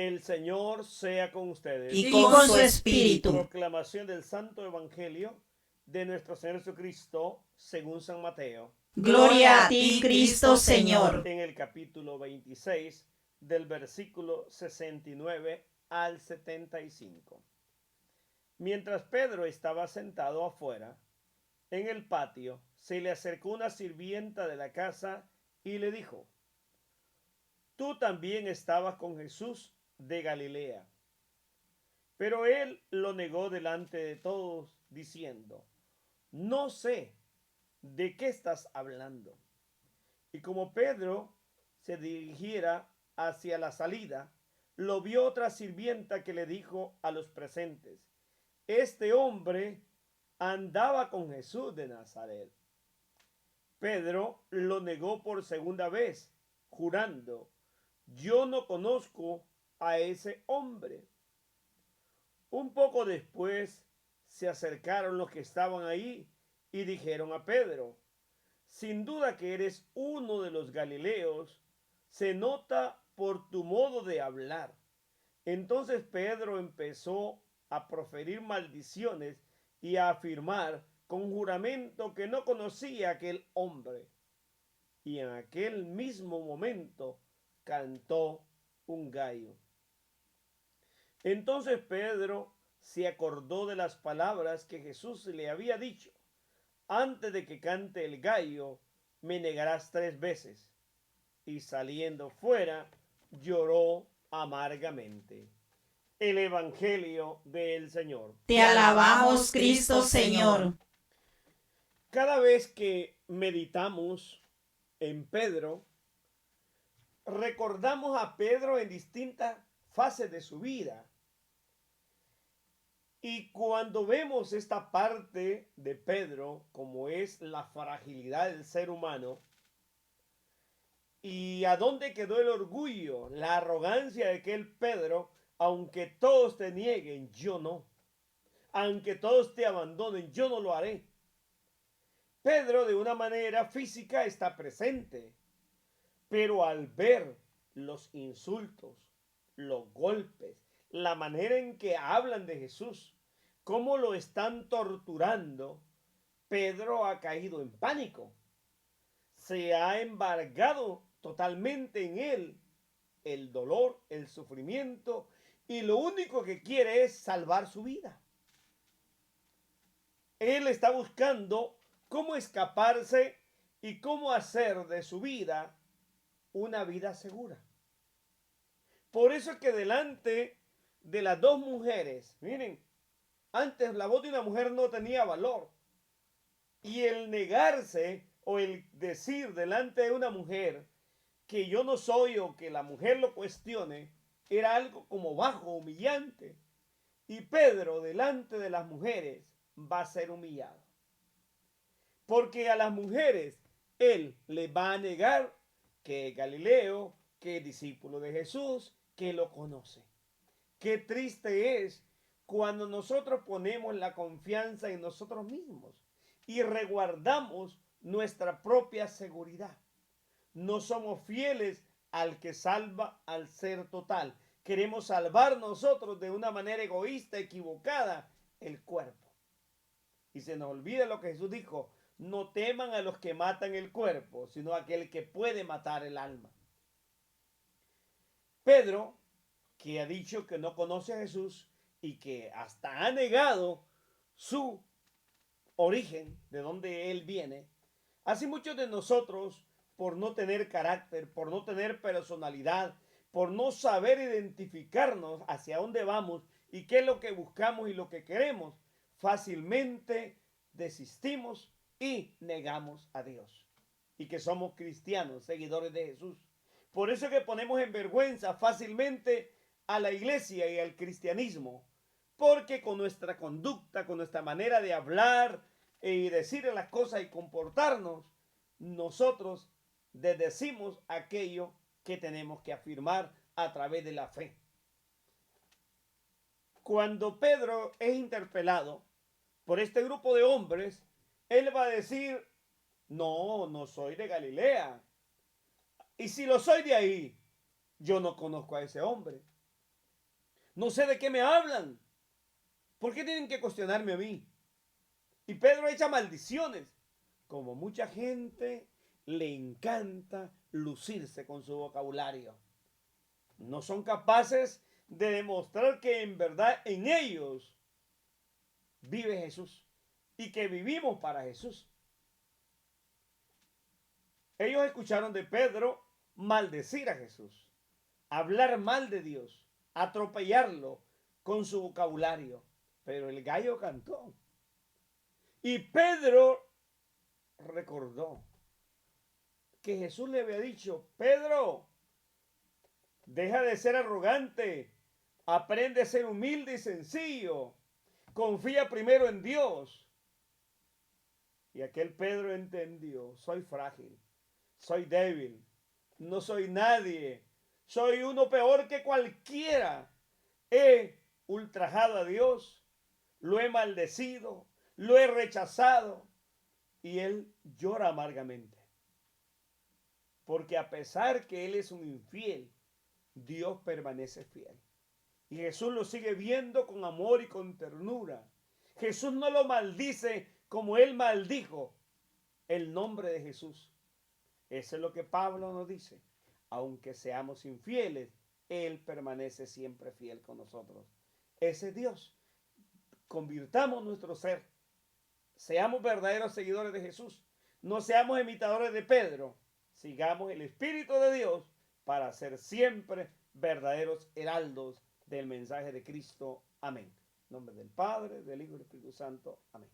El Señor sea con ustedes. y con su espíritu. Proclamación del Santo Evangelio de nuestro Señor Jesucristo según San Mateo. Gloria a ti, Cristo Señor. En el capítulo 26, del versículo 69 al 75. Mientras Pedro estaba sentado afuera, en el patio, se le acercó una sirvienta de la casa y le dijo: Tú también estabas con Jesús de Galilea. Pero él lo negó delante de todos, diciendo: No sé de qué estás hablando. Y como Pedro se dirigiera hacia la salida, lo vio otra sirvienta que le dijo a los presentes: Este hombre andaba con Jesús de Nazaret. Pedro lo negó por segunda vez, jurando: Yo no conozco a ese hombre. Un poco después se acercaron los que estaban ahí y dijeron a Pedro: Sin duda que eres uno de los Galileos, se nota por tu modo de hablar. Entonces Pedro empezó a proferir maldiciones y a afirmar con juramento que no conocía a aquel hombre. Y en aquel mismo momento cantó un gallo. Entonces Pedro se acordó de las palabras que Jesús le había dicho: Antes de que cante el gallo, me negarás 3 veces. Y saliendo fuera, lloró amargamente. El Evangelio del Señor. Te alabamos, Cristo Señor. Cada vez que meditamos en Pedro, recordamos a Pedro en distintas fases de su vida. Y cuando vemos esta parte de Pedro, como es la fragilidad del ser humano, y a dónde quedó el orgullo, la arrogancia de aquel Pedro: aunque todos te nieguen, yo no. Aunque todos te abandonen, yo no lo haré. Pedro de una manera física está presente, pero al ver los insultos, los golpes, la manera en que hablan de Jesús, cómo lo están torturando, Pedro ha caído en pánico. Se ha embargado totalmente en él el dolor, el sufrimiento, y lo único que quiere es salvar su vida. Él está buscando cómo escaparse y cómo hacer de su vida una vida segura. Por eso es que delante de las dos mujeres, miren, antes la voz de una mujer no tenía valor. Y el negarse o el decir delante de una mujer que yo no soy, o que la mujer lo cuestione, era algo como bajo, humillante. Y Pedro delante de las mujeres va a ser humillado. Porque a las mujeres él les va a negar que es Galileo, que es discípulo de Jesús, que lo conoce. Qué triste es cuando nosotros ponemos la confianza en nosotros mismos y resguardamos nuestra propia seguridad. No somos fieles al que salva al ser total. Queremos salvar nosotros de una manera egoísta, equivocada, el cuerpo. Y se nos olvida lo que Jesús dijo: no teman a los que matan el cuerpo, sino a aquel que puede matar el alma. Pedro, que ha dicho que no conoce a Jesús y que hasta ha negado su origen, de donde él viene, así muchos de nosotros, por no tener carácter, por no tener personalidad, por no saber identificarnos hacia dónde vamos y qué es lo que buscamos y lo que queremos, fácilmente desistimos y negamos a Dios. Y que somos cristianos, seguidores de Jesús. Por eso es que ponemos en vergüenza fácilmente a la iglesia y al cristianismo. Porque con nuestra conducta, con nuestra manera de hablar y decir las cosas y comportarnos, nosotros decimos aquello que tenemos que afirmar a través de la fe. Cuando Pedro es interpelado por este grupo de hombres, él va a decir: no, no soy de Galilea. Y si lo soy de ahí, yo no conozco a ese hombre. No sé de qué me hablan. ¿Por qué tienen que cuestionarme a mí? Y Pedro echa maldiciones. Como mucha gente le encanta lucirse con su vocabulario. No son capaces de demostrar que en verdad en ellos vive Jesús y que vivimos para Jesús. Ellos escucharon de Pedro maldecir a Jesús, hablar mal de Dios, atropellarlo con su vocabulario. Pero el gallo cantó. Y Pedro recordó que Jesús le había dicho: Pedro, deja de ser arrogante, aprende a ser humilde y sencillo, confía primero en Dios. Y aquel Pedro entendió: soy frágil, soy débil, no soy nadie, soy uno peor que cualquiera. He ultrajado a Dios, lo he maldecido, lo he rechazado. Y él llora amargamente. Porque a pesar que él es un infiel, Dios permanece fiel. Y Jesús lo sigue viendo con amor y con ternura. Jesús no lo maldice como él maldijo el nombre de Jesús. Eso es lo que Pablo nos dice. Aunque seamos infieles, Él permanece siempre fiel con nosotros. Ese es Dios. Convirtamos nuestro ser. Seamos verdaderos seguidores de Jesús. No seamos imitadores de Pedro. Sigamos el Espíritu de Dios para ser siempre verdaderos heraldos del mensaje de Cristo. Amén. En nombre del Padre, del Hijo y del Espíritu Santo. Amén.